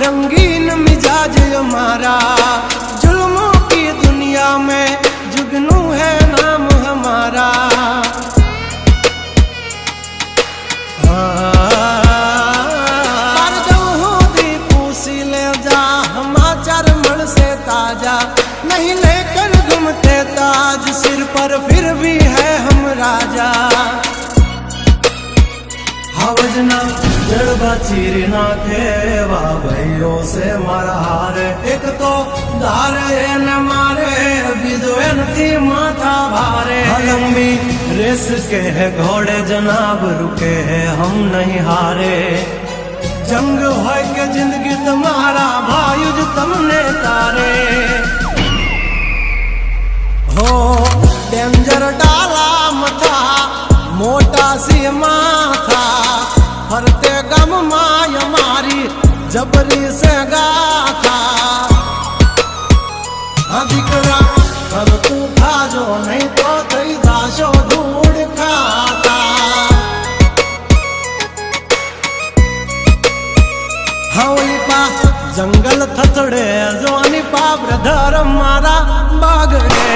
रंगीन मिजाज हमारा, जुल्मों की दुनिया में जुगनू है नाम हमारा। पर जब दी पूसी ले जा हमाचार मन से ताजा, नहीं लेकर घूमते ताज सिर पर फिर भी है हम राजा। वजना जड़बा चीर नाखे वाह भाइयों से मारा हारे, एक तो धारे न मारे बिदोए थी माथा भारे। लंबी रेस के है घोड़े जनाब रुके हैं हम नहीं हारे, जंग हो के जिंदगी तुम्हारा भायुज तुमने तारे। हो डेंजर डाला मथा मोटा सी माथा, फरते गम माय मारी जबरी से गाथा। अधिकरा अब तू खा जो नहीं तो थई दाशो धूड़ खाता। हवली पा जंगल थथड़े जोनी पा ब्रदर मारा बागड़े।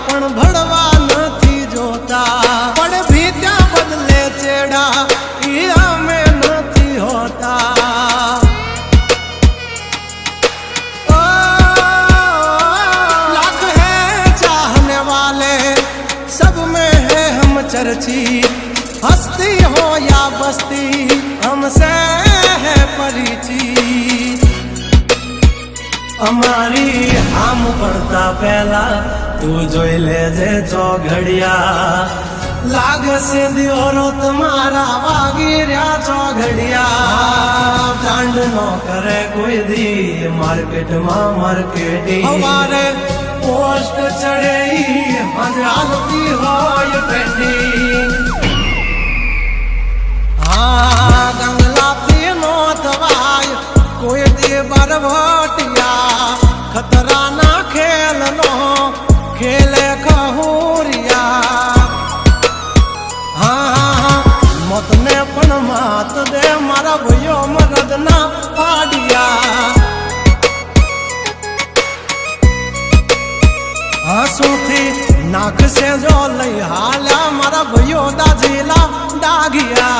पण भड़वा नहीं जोता, पण भी त्या बदले चेड़ा इया में नहीं होता। ओ, लाख है चाहने वाले सब में है हम चर्ची, हस्ती हो या बस्ती हमसे है परिचित। हमारी हम पड़ता पहला तू जोई ले जे चौघड़िया, लाग से दियोरो तुम्हारा वागी रहा चौघड़िया। कांड नो करे कोई दी मार्केट में मार्केटी, हमारे पोस्ट चढ़े मजालती हो ये पेटी। हाँ गंगला थी नो दवाई कोई दी बरभटिया, खतरा ना खेल नो खेले खहूरिया। हाँ मत ने पण मात दे मारा भयो मरद ना पाडिया। हंसू थी नाक से जो लई हाल्या मारा भयो दाजीला डागिया।